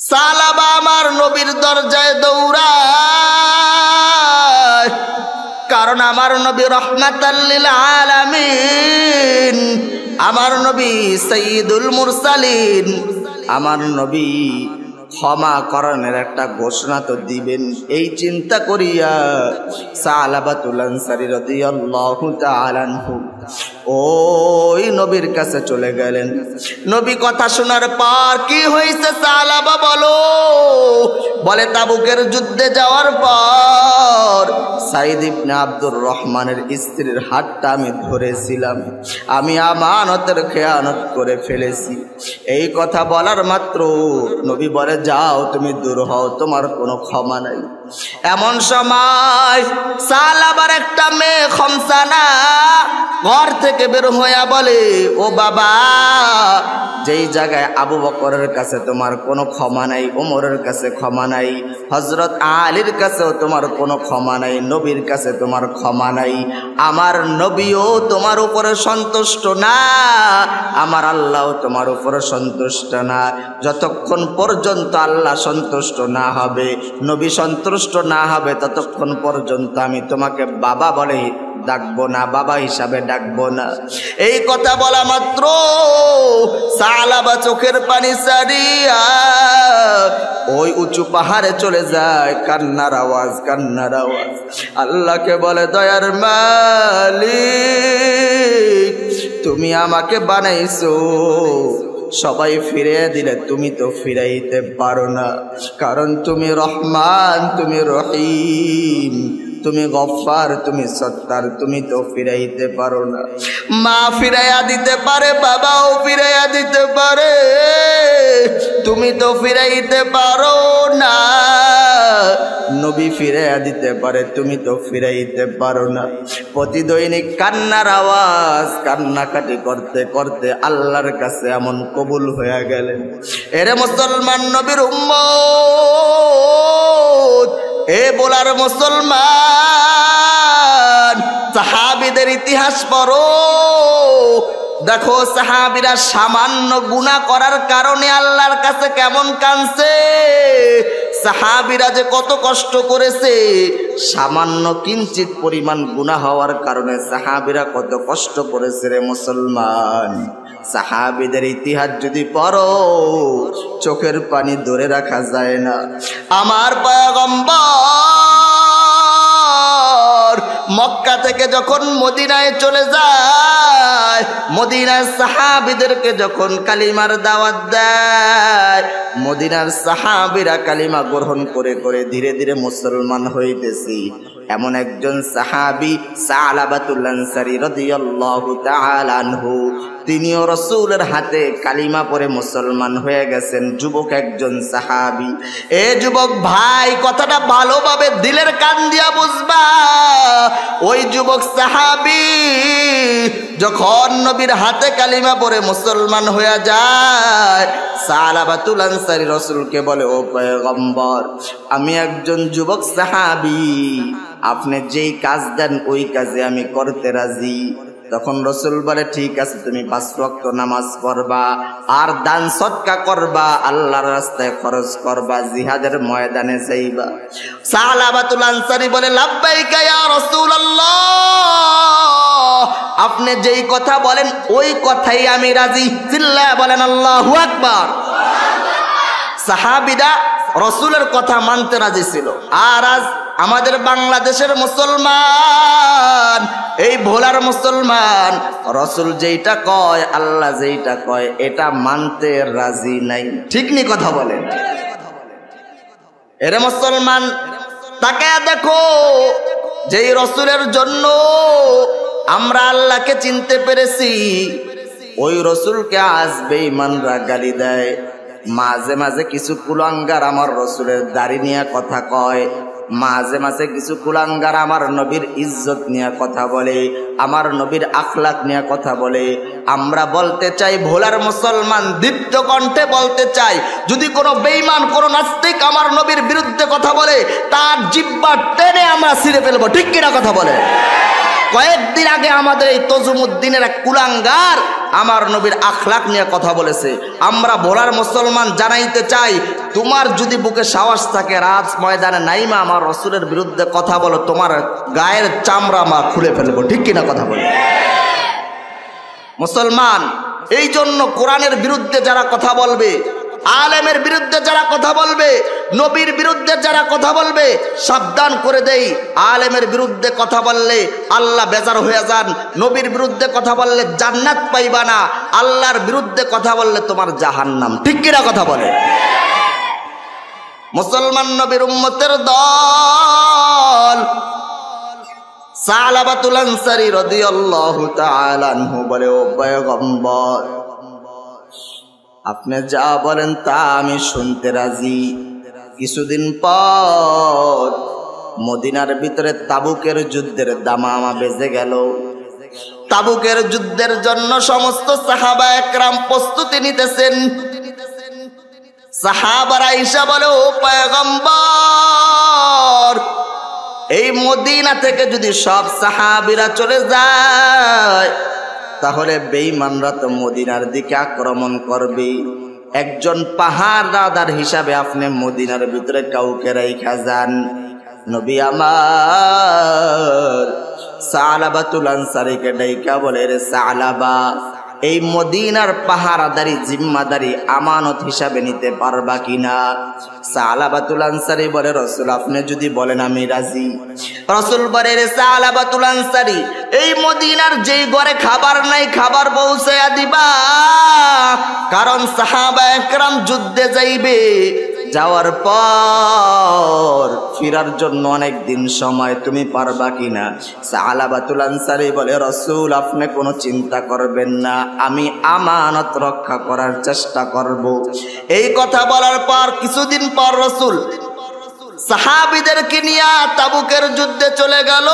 সালাবা আমার নবীর দরজায় দৌড়ায়, কারণ আমার নবী রহমাতাল লিল আলামিন, আমার নবী সাইয়্যিদুল মুরসালিন, আমার নবী ক্ষমা করণের একটা ঘোষণা তো দিবেন। এই চিন্তা করিয়া সালাবাতুল আনসারী রাদিয়াল্লাহু তাআলা আনহু ওই নবীর কাছে চলে গেলেন। নবী কথা শোনার পর কি হয়েছে সালাবা বলো? বলে তাবুকের যুদ্ধে যাওয়ার পর সাইদ ইবনে আব্দুর রহমানের স্ত্রীর হাতটা আমি ধরেছিলাম, আমি আমানতের খেয়ানত করে ফেলেছি। এই কথা বলার মাত্র নবী বলে যাও তুমি দূর হও, তোমার কোনো ক্ষমা নাই। এমন সময় সালাবার একটা মেয়ে খমসানা ঘর থেকে বের হইয়া বলে, ও বাবা, যেই জায়গায় আবু বকরের কাছে তোমার কোনো ক্ষমা নাই, ওমরের কাছে ক্ষমা নাই, হযরত আলীর কাছেও তোমার কোনো ক্ষমা নাই, নবীর কাছে তোমার ক্ষমা নাই, আমার নবীও তোমার উপরে সন্তুষ্ট না, আমার আল্লাহও তোমার উপরে সন্তুষ্ট না। যতক্ষণ পর্যন্ত আল্লাহ সন্তুষ্ট না হবে, নবী সন্তুষ্ট না হবে, ততক্ষণ পর্যন্ত আমি তোমাকে বাবা বলে ডাকবো না, বাবা হিসাবে ডাকবো না। এই কথা বলা মাত্র সালাবা চোখের পানি ছাড়িয়া ওই উঁচু পাহাড়ে চলে যায়, কান্নার আওয়াজ, কান্নার আওয়াজ। আল্লাহকে বলে, দয়ার মালিক, তুমি আমাকে বানাইছো, সবাই ফিরে দিলে তুমি তো ফিরাইতে পারো না, কারণ তুমি রহমান, তুমি রহিম, তুমি গফফার, তুমি সত্তার, তুমি তো ফিরাইতে পারো না। মা ফিরাইয়া দিতে পারে, বাবাও ফিরাইয়া দিতে পারে, তুমি তো ফিরাইতে পারো না। নবী ফিরাইয়া দিতে পারে, তুমি তো ফিরাইতে পারো না। প্রতিদৈনিক কান্নার আওয়াজ, কান্নাকাটি করতে করতে আল্লাহর কাছে এমন কবুল হয়ে গেলেন। এরে মুসলমান নবীর উম্মত, এ বলার মুসলমান, সাহাবীদের ইতিহাস পড়ো, দেখো সাহাবীরা সামান্য গুনাহ করার কারণে আল্লাহর কাছে কেমন কাঁদছে, সাহাবীরা যে কত কষ্ট করেছে, সামান্য কিঞ্চিত পরিমাণ গুনাহ হওয়ার কারণে সাহাবীরা কত কষ্ট করেছে। রে মুসলমান, সাহাবীদের ইতিহাস যদি পড়ো, চোখের পানি ধরে রাখা যায় না। আমার পয়গম্বর মক্কা থেকে যখন মদিনায় চলে যায়, মদিনার সাহাবীদেরকে যখন কালিমার দাওয়াত দেয়, মদিনার সাহাবীরা কালিমা গ্রহণ করে করে ধীরে ধীরে মুসলমান হইতেছি। এমন একজন সাহাবী সালাবাতুল আনসারী রাদিয়াল্লাহু তাআলা আনহু, তিনিও রাসূলের হাতে কালিমা পড়ে মুসলমান হয়ে গেছেন, যুবক একজন সাহাবী। এ যুবক ভাই, কথাটা ভালোভাবে দিলের কান দিয়া বুঝবা। ওই যুবক সাহাবী যখন নবীর হাতে কালিমা পড়ে মুসলমান হয়ে যায়, সালাবাতুল আনসারী রাসূলকে বলে, ও পয়গম্বর, আমি একজন যুবক সাহাবী, আপনি যেই কাজ দেন ওই কাজে আমি করতে রাজি। তখন রাসূল বলে, ঠিক আছে, তুমি 5 ওয়াক্ত নামাজ পড়বা, আর দান সদকা করবা, আল্লাহর রাস্তায় খরচ করবা, জিহাদের ময়দানে যাইবা। সালাবাতুল আনসারী বলে, লাব্বাইকা ইয়া রাসূলুল্লাহ, আপনি যেই কথা বলেন ওই কথাই আমি রাজি। চিল্লায়া বলেন আল্লাহু আকবার। সাহাবীরা রাসূলের কথা মানতে রাজি ছিল। আর আজ আমাদের বাংলাদেশের মুসলমান, এই ভোলার মুসলমান, রাসূল যেইটা কয়, আল্লাহ যেইটা কয়, এটা মানতে রাজি নাই। ঠিক নি কথা বলেন? এরে মুসলমান, তাকে দেখো, যেই রাসূলের জন্য আমরা আল্লাহকে চিনতে পেরেছি, ওই রাসূলকে আজ বেঈমানরা গালি দেয়। মাঝে মাঝে কিছু কুলাঙ্গার আমার রাসূলের দাড়ি নিয়ে কথা কয়, মাঝে মাঝে কিছু কুলাঙ্গার আমার নবীর ইজ্জত নিয়ে কথা বলে, আমার নবীর আখলাক নিয়ে কথা বলে। আমরা বলতে চাই, ভোলার মুসলমান দীপ্ত কণ্ঠে বলতে চাই, যদি কোনো বেঈমান, কোনো নাস্তিক আমার নবীর বিরুদ্ধে কথা বলে, তার জিহ্বা টেনে আমরা ছিঁড়ে ফেলবো। ঠিক কিনা কথা বলে? কয়েকদিন আগে আমাদের এই তজুমুদ্দিনের এক কুলাঙ্গার আমার নবীর আখলাক নিয়ে কথা বলেছে। আমরা ভোলার মুসলমান জানাইতে চাই, তোমার যদি বুকে সাহস থাকে রাজ ময়দানে নাইমা আমার রসুলের বিরুদ্ধে কথা বলো, তোমার গায়ের চামড়া আমরা খুলে ফেলবো। ঠিক কিনা কথা বলে মুসলমান? এই জন্য কোরআনের বিরুদ্ধে যারা কথা বলবে, আলেমের বিরুদ্ধে যারা কথা বলবে, নবীর বিরুদ্ধে যারা কথা বলবে, সাবধান করে দেই, আলেমের বিরুদ্ধে কথা বললে আল্লাহ বেজার হয়ে যান। নবীর বিরুদ্ধে কথা বললে জান্নাত পাইবা না, আল্লাহর বিরুদ্ধে কথা বললে তোমার জাহান্নাম। ঠিক কিনা কথা বলে মুসলমান? নবীর উম্মতের দল সালাবাতুল আনসারী রাদিয়াল্লাহু তাআলা আনহু বলে, ও পয়গম্বর, আপনি যা বলেন তা আমি শুনতে রাজি। কিছুদিন পর মদিনার ভিতরে তাবুকের যুদ্ধের দামামা বেজে গেল। তাবুকের যুদ্ধের জন্য সমস্ত সাহাবা একরাম প্রস্তুতি নিতেছেন। সাহাবারা আয়েশা বলে, ও পয়গম্বর, এই মদিনা থেকে যদি সব সাহাবীরা চলে যায় তাহলে বেঈমানরা তো মদিনার দিকে আক্রমণ করবে। একজন পাহারাদার হিসাবে আপনি মদিনার ভিতরে কাউকে রাইখা যান। নবী আমার সালাবাতুল আনসারীকে ডাইকা বলে, রে সালাবা, এই মদিনার পাহারাদারি জিম্মাদারি আমানত হিসাবে নিতে পারবা কিনা? সালাবাতুল আনসারী বলে, রাসূল আপনি যদি বলেন আমি রাজি। রাসূল বলে, রে সালাবাতুল আনসারী, এই মদিনার যেই ঘরে খাবার নাই খাবার পৌঁছায়া দিবা, কারণ সাহাবা একরাম যুদ্ধে যাইবে, যাওয়ার পর ফিরার জন্য অনেক দিন সময়, তুমি পারবা কিনা? সালাবাতুল আনসারী বলে, রাসূল আপনি কোনো চিন্তা করবেন না, আমি আমানত রক্ষা করার চেষ্টা করব। এই কথা বলার পর কিছুদিন পর রাসূল সাহাবীদেরকে নিয়ে তাবুকের যুদ্ধে চলে গেল।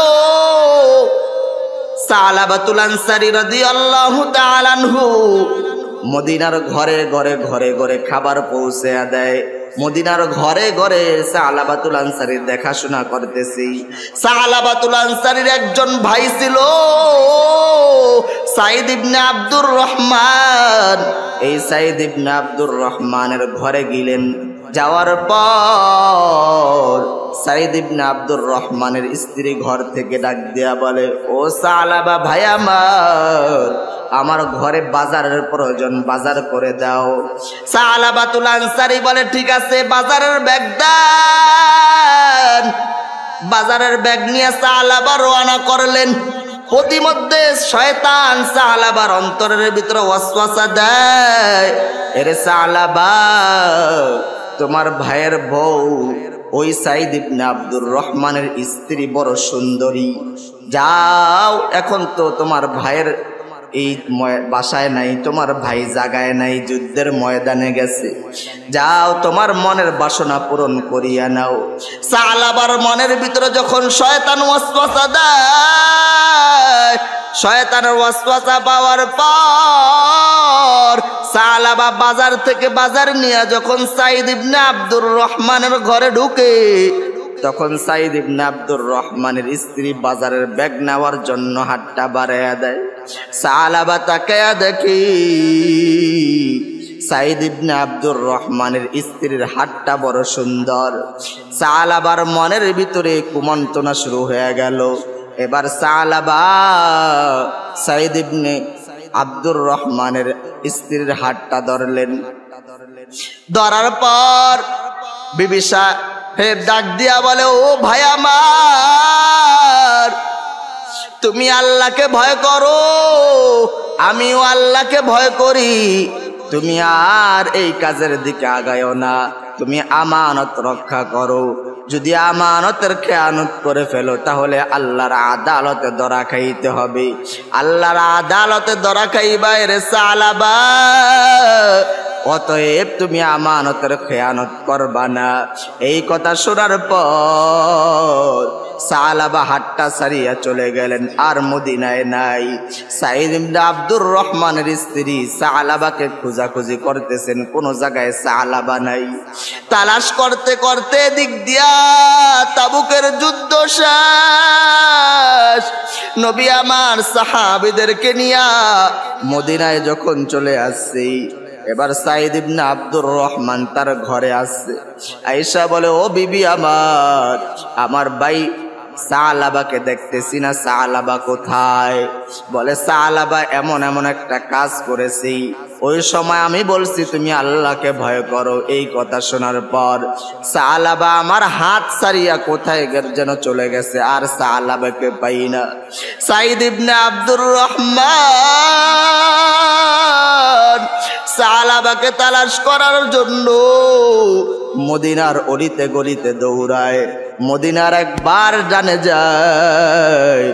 সালাবাতুল আনসারী রাদিয়াল্লাহু তাআলা আনহু মদিনার ঘরে ঘরে ঘরে ঘরে খাবার পৌঁছে দেয়। মদিনার ঘরে ঘরে সালাবাতুল আনসারীর দেখাশোনা করতেছি। সালাবাতুল আনসারীর একজন ভাই ছিল সাইদ ইবনে আব্দুর রহমান। এই সাইদ ইবনে আব্দুর রহমানের ঘরে গেলেন। যাওয়ার পর সাইদ ইবনে আব্দুর রহমানের স্ত্রী ঘর থেকে ডাক দিয়া বলে, ও সালাবা ভাই আমার ঘরে বাজারের প্রয়োজন, বাজার করে দাও। সালাবাতুল আনসারী বলে, ঠিক আছে, বাজারের ব্যাগ দেন। বাজারের ব্যাগ নিয়ে সালাবা রওনা করলেন। প্রতিমধ্যে শয়তান সালাবার অন্তরের ভিতরে ওয়াসওয়াসা দেয়, এরে সালাবা, তোমার ভাইয়ের বউ ওই সাইদ ইবনে আব্দুর রহমানের স্ত্রী বড় সুন্দরী, যাও, এখন তো তোমার ভাইয়ের এই বাসায় নাই, তোমার ভাই জাগায় নাই, যুদ্ধের ময়দানে গেছে, যাও তোমার মনের বাসনা পূরণ করিয়া নাও। সালাবার মনের ভিতরে যখন শয়তান ওয়াসওয়াসা দেয়, শয়তানের ওয়াসওয়াসা পাওয়ার পর সালাবা বাজার থেকে বাজার নিয়ে যখন সাইদ ইবনে আব্দুর রহমানের ঘরে ঢুকে, তখন সাইদ ইবনে আব্দুর রহমানের স্ত্রী বাজারের ব্যাগ নেওয়ার জন্য হাতটা বাড়াইয়া দেয়। সালাবা তাকায়া দেখি সাইদ ইবনে আব্দুর রহমানের স্ত্রীর হাতটা বড় সুন্দর। সালাবার মনের ভিতরে কুমন্ত্রণা শুরু হয়ে গেল। এবার সালাবা সাইদ ইবনে আব্দুর রহমানের স্ত্রীর হাতটা ধরলেন। ধরার পর বিবি সাহেব ডাক দিয়া বলে, ও ভাই আমার, তুমি আল্লাহকে ভয় করো, আমিও আল্লাহকে ভয় করি, তুমি আর এই কাজের দিকে আগায়ও না, তুমি আমানত রক্ষা করো। যদি আমানতের খেয়ানত করে ফেলো তাহলে আল্লাহর আদালতে ধরা খাইতে হবে। আল্লাহর আদালতে ধরা খাইবা রে সালাবা, অতএব তুমি আমানতের খেয়ানত করবা না। এই কথা শোনার পর সালাবা হাটটা ছাড়িয়া চলে গেলেন, আর মদিনায় নাই। সাইদ ইবনে আব্দুর রহমানের স্ত্রী সালাবাকে খোঁজাখুঁজি করতেছেন, কোন জায়গায় সালাবা নাই। তালাশ করতে করতে দিক দিয়া তাবুকের যুদ্ধ শেষ। নবী আমার সাহাবীদেরকে নিয়া মদিনায় যখন চলে আসছে, এবার সাইদ ইবনে আব্দুর রহমান তার ঘরে আসছে। আয়েশা বলে, ও বিবি আমার ভাই সালাবাকে দেখতেছি না, সালাবা কোথায়? বলে, সালাবা এমন এমন একটা কাজ করেছি, ওই সময় আমি বলছি তুমি আল্লাহকে ভয় করো। এই কথা শোনার পর সালাবা আমার হাত ছাড়িয়া কোথায় যেন চলে গেছে, আর সালাবাকে পাই না। সাইদ ইবনে আব্দুর রহমান সালাবাকে তালাশ করার জন্য মদিনার অলিতে গলিতে দৌড়ায়। মদিনার একবার ডানে যায়,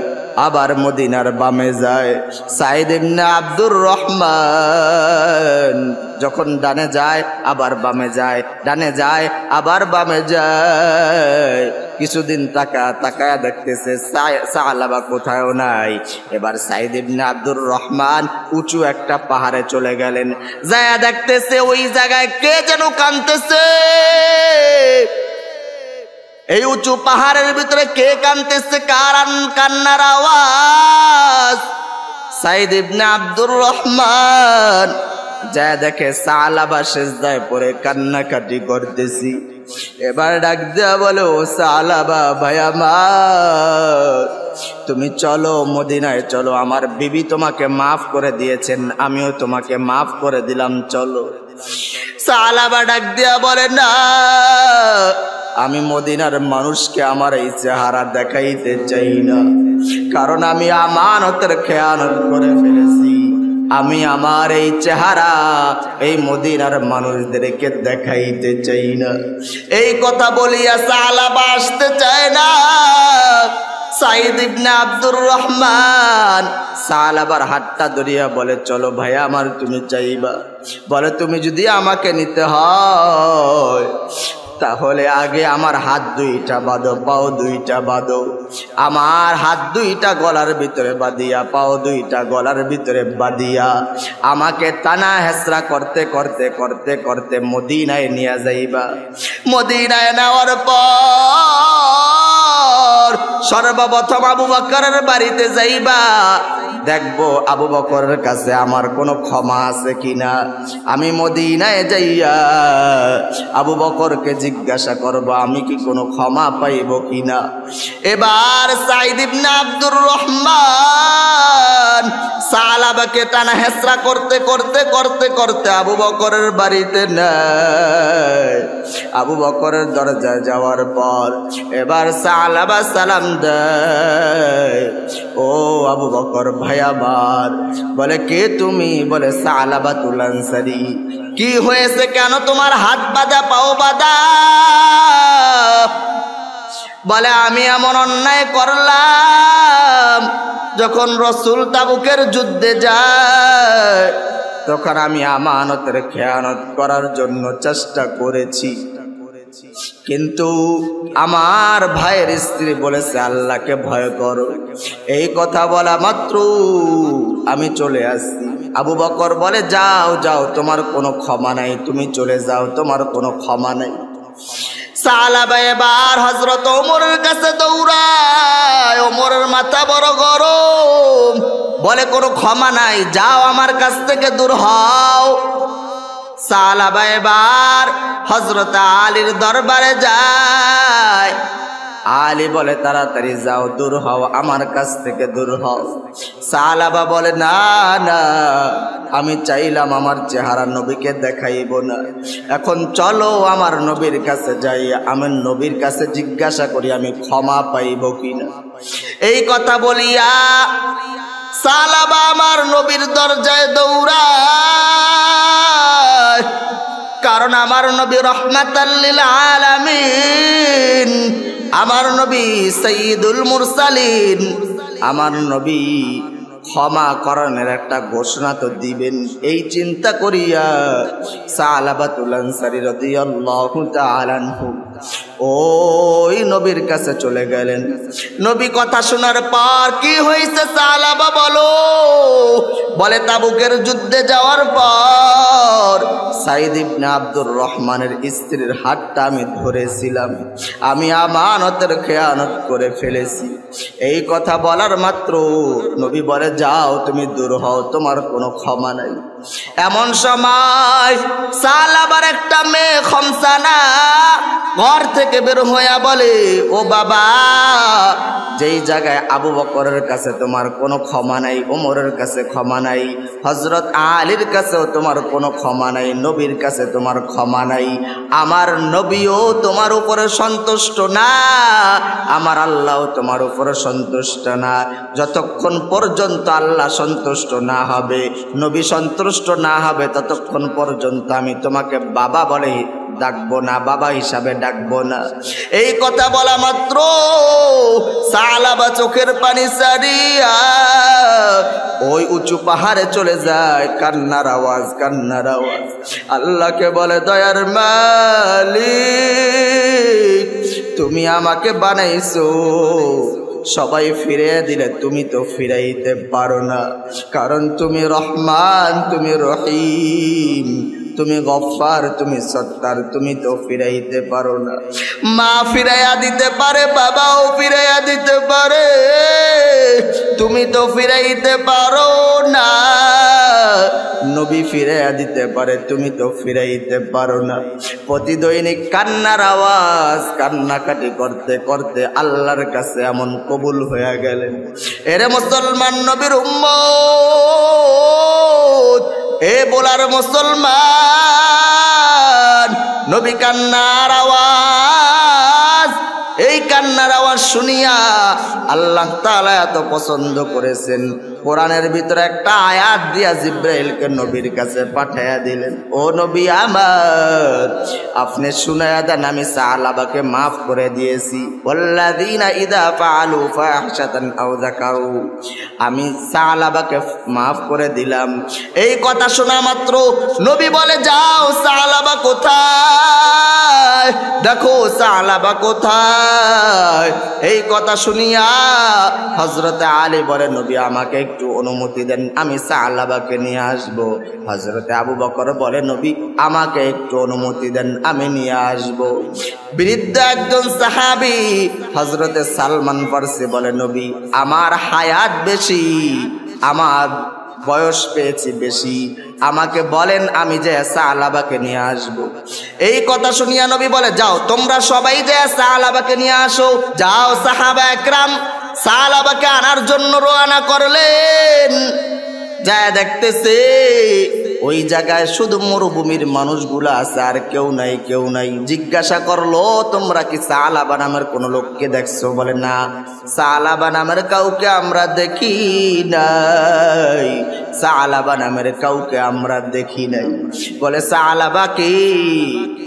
আবার মদিনার বামে যায়। সাইদ ইবনে আব্দুর রহমান যখন ডানে যায় আবার বামে যায়, ডানে যায় আবার বামে যায়। কিছুদিন তাকায়া দেখতেছে সালাবা কোথাও নাই। এবার সাইদ ইবনে আব্দুর রহমান উঁচু একটা পাহাড়ে চলে গেলেন। যায়া দেখতেছে ওই জায়গায় কে যেন কাঁদতেছে। এই উঁচু পাহাড়ের ভিতরে কে কাঁদতেছে, কার কান্নার আওয়াজ? সাইদ ইবনে আব্দুর রহমান যা দেখে সালাবা সিজদায় পড়ে কান্নাকাটি করতেছি। এবার ডাক দেয়া বলে, ও সালাবা ভাই আমার, তুমি চলো মদিনায় চলো, আমার বিবি তোমাকে মাফ করে দিয়েছেন, আমিও তোমাকে মাফ করে দিলাম, চলো। সালাবা ডাক দেয়া বলে, না, আমি মদিনার মানুষকে আমার এই চেহারা দেখাইতে চাই না, কারণ আমি আমানতের খেয়ানত করে ফেলেছি। আমি আমার এই চেহারা এই মদিনার মানুষদেরকে দেখাইতে চাই না। এই কথা বলিয়া সালাবা আসতে চায় না। সাইদ ইবনে আব্দুর রহমান সালাবার হাতটা ধরিয়া বলে, চলো ভাই আমার, তুমি চাইবা? বলে, তুমি যদি আমাকে নিতে হয় তাহলে আগে আমার হাত দুইটা বাঁধো, পাও দুইটা বাঁধো। আমার হাত দুইটা গলার ভিতরে বাঁধিয়া, পাও দুইটা গলার ভিতরে বাঁধিয়া আমাকে টানা হেসরা করতে করতে করতে করতে মদিনায় নিয়ে যাইবা। মদিনায় নেওয়ার পর সর্বপ্রথম আবু বকরের বাড়িতে যাইবা। দেখবো আবু বকরের কাছে আমার কোনো ক্ষমা আছে কিনা। আমি মদিনায় যাইয়া আবু বকরকে জিজ্ঞাসা করব আমি কি কোনো ক্ষমা পাইব কিনা। এবার সাইদ ইবনে আব্দুর রহমান সালাবাকে টানা হেসরা করতে করতে করতে করতে আবু বকরের বাড়িতে নেয়। আবু বকরের দরজায় যাওয়ার পর এবার সালাবা সালাম দেয়, ও আবু বকর ভাই আমার। বলে, কে তুমি? বলে, সালাবাতুল আনসারী। কি হয়েছে, কেন তোমার হাত বাঁধা পাও বাঁধা? বলে, আমি এমন অন্যায় করলাম, যখন রাসূল তাবুকের যুদ্ধে যায় তখন আমি আমানতের খেয়ানত করার জন্য চেষ্টা করেছি, কিন্তু আমার ভাইয়ের স্ত্রী বলেছে আল্লাহকে ভয় করো। এই কথা বলা মাত্র আমি চলে আসছি। আবু বকর বলে, যাও যাও, তোমার কোনো ক্ষমা নাই, তুমি চলে যাও, তোমার কোনো ক্ষমা নাই। সালাবা এবার হযরত ওমরের কাছে দৌড়ায়। ওমরের মাথা বড় গরম, বলে, কোনো ক্ষমা নাই, যাও আমার কাছ থেকে দূর হও। সালাবা এবার হযরত আলীর দরবারে যায়। আলী বলে, তাড়াতাড়ি যাও, দূর হও, আমার কাছ থেকে দূর হও। সালাবা বলে, না না, আমি চাইলাম আমার চেহারা নবীকে দেখাইব না, এখন চলো আমার নবীর কাছে যাই, আমি নবীর কাছে জিজ্ঞাসা করি আমি ক্ষমা পাইব কিনা। এই কথা বলিয়া সালাবা আমার নবীর দরজায় দৌড়ায়, কারণ আমার নবী রাহমাতাল লিল আলামিন, আমার নবী সাইয়্যিদুল মুরসালিন, আমার নবী ক্ষমা করণের একটা ঘোষণা তো দিবেন। এই চিন্তা করিয়া সালাবাতুল আনসারী রাদিয়াল্লাহু তাআলা আনহু ওই নবীর কাছে চলে গেলেন। নবী কথা শোনার পর কি হয়েছে সাহাবা বলো? বলে তাবুকের যুদ্ধে যাওয়ার পর সাইদ ইবনে আব্দুর রহমানের স্ত্রীর হাতটা আমি ধরেছিলাম, আমি আমানতের খেয়ানত করে ফেলেছি। এই কথা বলার মাত্র নবী বলে যাও তুমি দূর হও, তোমার কোনো ক্ষমা নাই। এমন সময় সালাবার একটা মেয়ে খমসানা ঘর থেকে বের হইয়া বলে ও বাবা, যেই জায়গায় আবু বকরের কাছে তোমার কোনো ক্ষমা নাই, ওমরের কাছে ক্ষমা নাই, হযরত আলীর কাছেও তোমার কোনো ক্ষমা নাই, নবীর কাছে তোমার ক্ষমা নাই, আমার নবীও তোমার উপরে সন্তুষ্ট না, আমার আল্লাহও তোমার উপরে সন্তুষ্ট না। যতক্ষণ পর্যন্ত আল্লাহ সন্তুষ্ট না হবে, নবী সন্তুষ্ট না হবে, ততক্ষণ পর্যন্ত আমি তোমাকে বাবা বলে ডাকবো না, বাবা হিসাবে ডাকবো না। এই কথা বলা মাত্র সালাবা চোখের পানি ছাড়িয়া ওই উঁচু পাহাড়ে চলে যায়, কান্নার আওয়াজ, কান্নার আওয়াজ। আল্লাহকে বলে দয়ার মালিক, তুমি আমাকে বানাইছো, সবাই ফিরে দিলে তুমি তো ফিরাইতে পারো না, কারণ তুমি রহমান, তুমি রহিম, তুমি গফফার, তুমি সত্তার, তুমি তো ফিরাইতে পারো না। মা ফিরাইয়া দিতে পারে, বাবাও ফিরাইয়া দিতে পারে, তুমি তো ফিরাইতে পারো না। নবী ফিরাইয়া দিতে পারে, তুমি তো ফিরাইতে পারো না। প্রতিদৈনিক কান্নার আওয়াজ, কান্নাকাটি করতে করতে আল্লাহর কাছে এমন কবুল হয়ে গেলেন। এরে মুসলমান নবীর উম্মত, এ বলার মুসলমান, নবী কান্নার আওয়াজ, এই কান্নার আওয়াজ শুনিয়া আল্লাহ তাআলা এত পছন্দ করেছেন, কোরআনের ভিতরে একটা আয়াত দিয়া জিব্রাইলকে নবীর কাছে পাঠাইয়া দিলেন। ও নবী আমার, আপনি শুনায়া দেন আমি সাহাবাকে মাফ করে দিয়েছি। ওয়াল্লাযীনা ইযা ফাআলু ফাহিশাতান আও যাকারু, আমি সাহাবাকে মাফ করে দিলাম। এই কথা শোনা মাত্র নবী বলে যাও সাহাবা কোথায়, দেখো সাহাবা কোথায়। এই কথা শুনিয়া হযরত আলী বলে নবী আমাকে একটু অনুমতি দেন, আমি সাহাবাকে নিয়ে আসব। হযরত আবু বকর বলে নবী আমাকে একটু অনুমতি দেন, আমি নিয়ে আসব। বৃদ্ধ একজন সাহাবী হযরত সালমান ফারসি বলে নবী আমার হায়াত বেশি, আমার বয়স পেয়েছি বেশি, আমাকে বলেন আমি যে সাহাবাকে নিয়ে আসব। এই কথা শুনিয়া নবী বলে যাও তোমরা সবাই যে সাহাবাকে নিয়ে আসো। যাও সাহাবা একরাম সাহাবাকে আনার জন্য রওনা করলেন। যায় দেখতেছে ওই জায়গায় শুধু মরুভূমির মানুষগুলো আছে, আর কেউ নাই, কেউ নাই। জিজ্ঞাসা করলো তোমরা কি সাহাবা নামের কোন লোককে দেখছো? বলে না, সাহাবা নামের কাউকে আমরা দেখি নাই, সাহাবা নামের কাউকে আমরা দেখি নাই। বলে সাহাবা কি?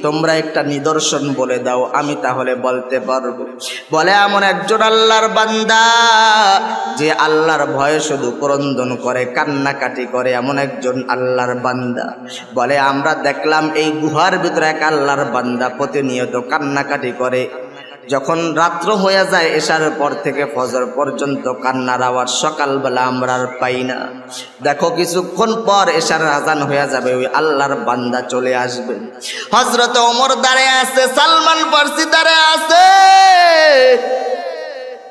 তোমরা একটা নিদর্শন বলে দাও, আমি তাহলে বলতে পারবো। বলে এমন একজন আল্লাহর বান্দা যে আল্লাহর ভয়ে শুধু ক্রন্দন করে, কান্নাকাটি করে, এমন একজন আল্লাহর বান্দা। বলে আমরা দেখলাম এই গুহার ভিতরে এক আল্লাহর বান্দা প্রতিনিয়ত কান্নাকাটি করে। যখন রাত্র হয়ে যায় এশার পর থেকে ফজর পর্যন্ত কান্নার আওয়াজ সকালবেলা আমরা আর পাই না। দেখো কিছুক্ষণ পর এশার আজান হয়ে যাবে, ওই আল্লাহর বান্দা চলে আসবে। হযরত ওমর দাঁড়িয়ে আছে, সালমান ফারসি দাঁড়িয়ে আছে।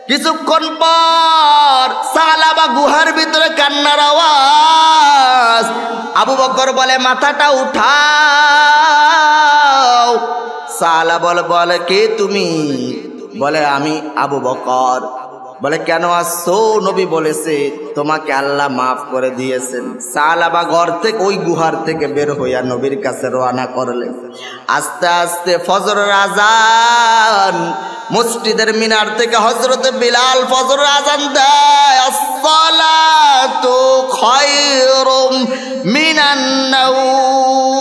কিছুক্ষণ পর সাহাবা গুহার ভিতরে কান্নার আওয়াজ। আবু বকর বলে মাথাটা উঠাও। সাহাবা বলে কে তুমি? বলে আমি আবু বকর। বলে কেন আসছো? নবী বলেছে তোমাকে আল্লাহ মাফ করে দিয়েছেন। সাহাবা ঘর থেকে ওই গুহার থেকে বের হইয়া নবীর কাছে রওনা করলেন। আস্তে আস্তে ফজরের আজান, মসজিদের মিনার থেকে হযরত বিলাল ফজরের আজান দেয়, আসসালাতু খায়রুম মিনান নাওম।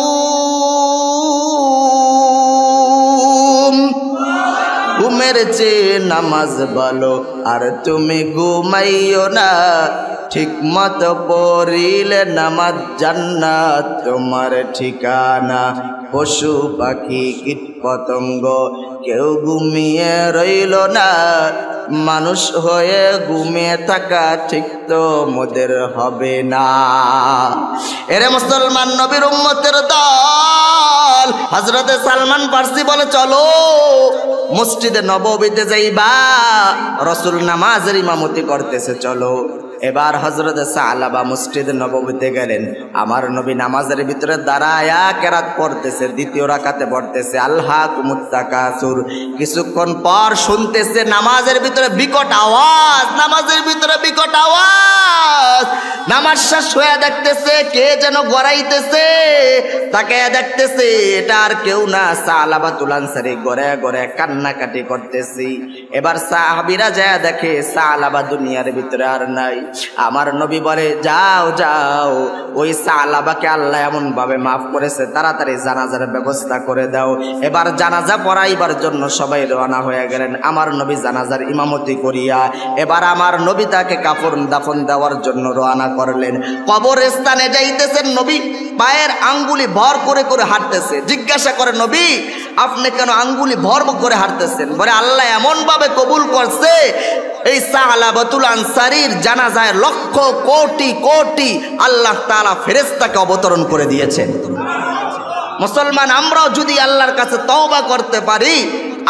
ঘুমের চেয়ে নামাজ ভালো, আর তুমি ঘুমাইও না, ঠিক মতো পড়িলে নামাজ জান্নাত তোমার ঠিকানা। পশু পাখি কীট পতঙ্গ কেউ ঘুমিয়ে রইল না, মানুষ হয়ে ঘুমিয়ে থাকা ঠিক তো মোদের হবে না। এরে মুসলমান নবীর উম্মতের দল, হযরতে সালমান ফার্সি বলে চলো মসজিদে নববীতে যাইবা, রাসূল নামাজের ইমামতি করতেছে চলো। এবার হযরতে সালাবা মসজিদে নববীতে গেলেন। আমার নবী নামাজের ভিতরে দাঁড়ায়া কেরাত পড়তেছে, দ্বিতীয় রাকাতে পড়তেছে আলহাকুমুত তাকাসুর। কিছুক্ষণ পর শুনতেছে নামাজের ভিতরে বিকট আওয়াজ, নামাজের ভিতরে বিকট আওয়াজ। নামাজ শেষ হয়ে দেখতেছে কে যেন গড়াইতেছে, তাকে দেখতেছে এটা আর কেউ না, সালাবাতুল আনসারী গড়ে গড়ে কান্নাকাটি করতেছি। এবার সাহাবীরা যায় দেখে সালাবা দুনিয়ার ভিতরে আর নাই। আমার নবী বলে যাও যাও, ওই সালাবাকে আল্লাহ এমন ভাবে মাফ করেছে, তাড়াতাড়ি জানাজার ব্যবস্থা করে দাও। এবার জানাজা পড়াইবার জন্য সবাই রওনা হয়ে গেলেন। আমার নবী জানাজার ইমামতি করিয়া এবার আমার নবী তাকে কাফন দাফন দেওয়ার জন্য রওনা করলেন। কবরস্থানে যাইতেছেন, নবী পায়ের আঙ্গুলি ভর করে করে হাঁটতেছে। জিজ্ঞাসা করে নবী আপনি কেন আঙ্গুলি ভর করে হাঁটতেছেন? বলে আল্লাহ এমন ভাবে কবুল করছে, এই সালাবাতুল আনসারীর জানাজায় লক্ষ কোটি কোটি আল্লাহ তাআলা ফেরেশতাকে অবতরণ করে দিয়েছেন। মুসলমান আমরাও যদি আল্লাহর কাছে তওবা করতে পারি,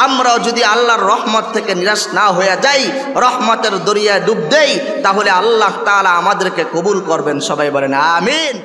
আমরাও যদি আল্লাহর রহমত থেকে নিরাশ না হয়ে যাই, রহমতের দরিয়ায় ডুব দেই, তাহলে আল্লাহ তাআলা আমাদেরকে কবুল করবেন। সবাই বলেন আমিন।